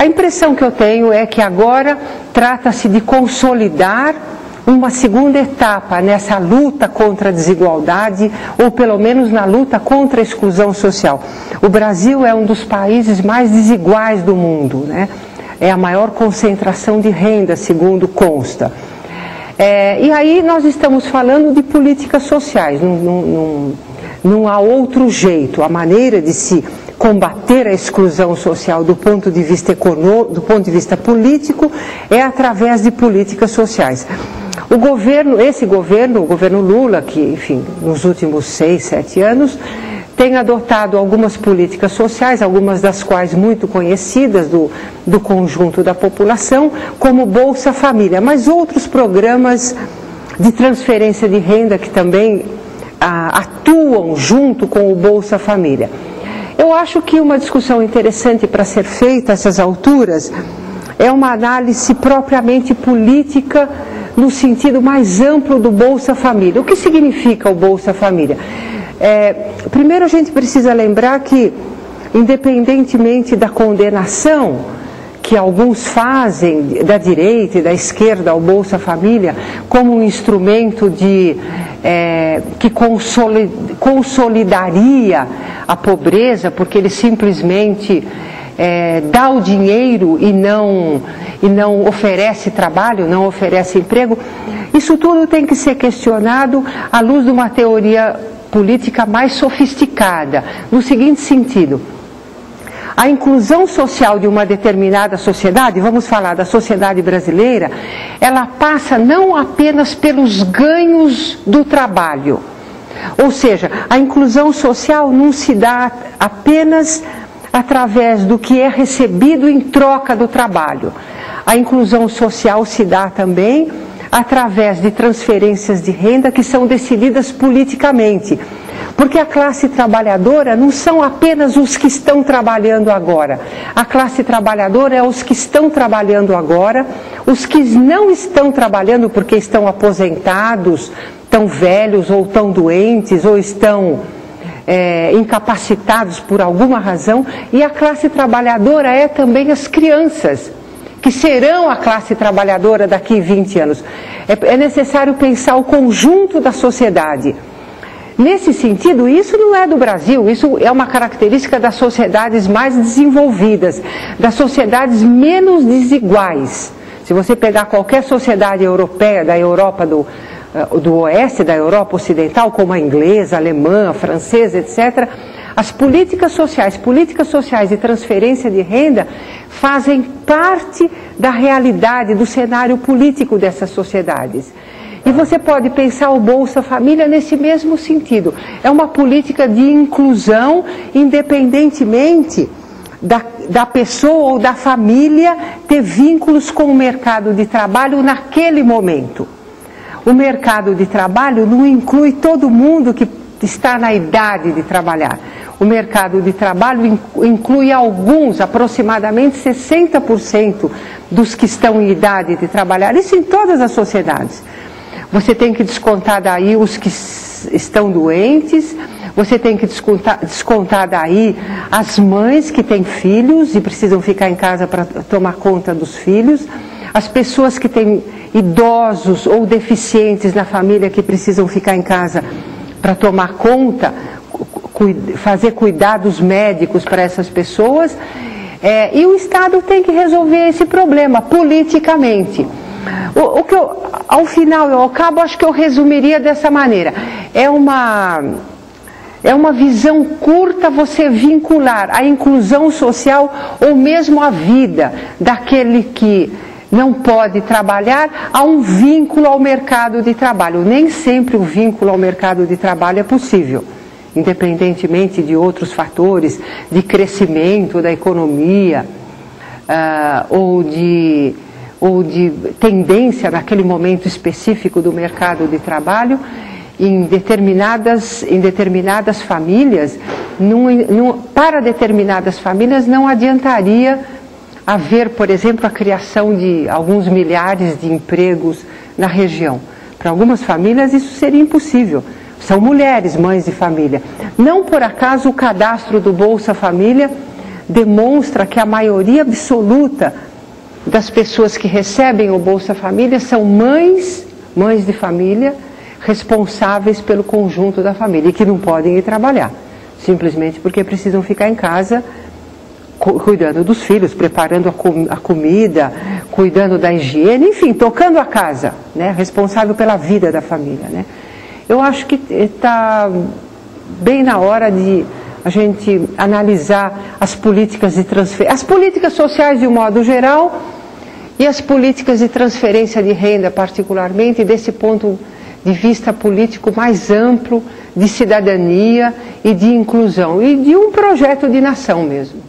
A impressão que eu tenho é que agora trata-se de consolidar uma segunda etapa nessa luta contra a desigualdade, ou pelo menos na luta contra a exclusão social. O Brasil é um dos países mais desiguais do mundo, né? É a maior concentração de renda, segundo consta. E aí nós estamos falando de políticas sociais, não há outro jeito. A maneira de se combater a exclusão social do ponto de vista econômico, do ponto de vista político, é através de políticas sociais. O governo Lula, que, enfim, nos últimos 6, 7 anos, tem adotado algumas políticas sociais, algumas das quais muito conhecidas do conjunto da população, como Bolsa Família, mas outros programas de transferência de renda que também atuam junto com o Bolsa Família. Eu acho que uma discussão interessante para ser feita a essas alturas é uma análise propriamente política no sentido mais amplo do Bolsa Família. O que significa o Bolsa Família? Primeiro a gente precisa lembrar que, independentemente da condenação que alguns fazem da direita e da esquerda ao Bolsa Família como um instrumento que consolidaria a pobreza, porque ele simplesmente dá o dinheiro e não oferece trabalho, não oferece emprego, isso tudo tem que ser questionado à luz de uma teoria política mais sofisticada, no seguinte sentido: a inclusão social de uma determinada sociedade, vamos falar da sociedade brasileira, ela passa não apenas pelos ganhos do trabalho, ou seja, a inclusão social não se dá apenas através do que é recebido em troca do trabalho. A inclusão social se dá também através de transferências de renda que são decididas politicamente. Porque a classe trabalhadora não são apenas os que estão trabalhando agora. A classe trabalhadora é os que estão trabalhando agora, os que não estão trabalhando porque estão aposentados, tão velhos ou tão doentes, ou estão incapacitados por alguma razão, e a classe trabalhadora é também as crianças, que serão a classe trabalhadora daqui a 20 anos. É necessário pensar o conjunto da sociedade. Nesse sentido, isso não é do Brasil, isso é uma característica das sociedades mais desenvolvidas, das sociedades menos desiguais. Se você pegar qualquer sociedade europeia, da Europa do Oeste, da Europa Ocidental, como a inglesa, a alemã, a francesa, etc., as políticas sociais de transferência de renda fazem parte da realidade, do cenário político dessas sociedades. E você pode pensar o Bolsa Família nesse mesmo sentido. É uma política de inclusão, independentemente da pessoa ou da família ter vínculos com o mercado de trabalho naquele momento. O mercado de trabalho não inclui todo mundo que está na idade de trabalhar. O mercado de trabalho inclui alguns, aproximadamente 60% dos que estão em idade de trabalhar. Isso em todas as sociedades. Você tem que descontar daí os que estão doentes, você tem que descontar daí as mães que têm filhos e precisam ficar em casa para tomar conta dos filhos, as pessoas que têm idosos ou deficientes na família que precisam ficar em casa para tomar conta, fazer cuidados médicos para essas pessoas, e o Estado tem que resolver esse problema politicamente. Ao final, ao cabo, acho que eu resumiria dessa maneira. É uma visão curta você vincular a inclusão social ou mesmo a vida daquele que não pode trabalhar a um vínculo ao mercado de trabalho. Nem sempre o vínculo ao mercado de trabalho é possível, independentemente de outros fatores, de crescimento da economia, ou de tendência naquele momento específico do mercado de trabalho. Em determinadas famílias, para determinadas famílias não adiantaria haver, por exemplo, a criação de alguns milhares de empregos na região. Para algumas famílias isso seria impossível. São mulheres, mães de família. Não por acaso o cadastro do Bolsa Família demonstra que a maioria absoluta das pessoas que recebem o Bolsa Família são mães de família, responsáveis pelo conjunto da família, e que não podem ir trabalhar, simplesmente porque precisam ficar em casa cuidando dos filhos, preparando a comida, cuidando da higiene, enfim, tocando a casa, né? Responsável pela vida da família, né? Eu acho que está bem na hora de a gente analisar as políticas de transferência, as políticas sociais de um modo geral e as políticas de transferência de renda particularmente, desse ponto de vista político mais amplo, de cidadania e de inclusão, e de um projeto de nação mesmo.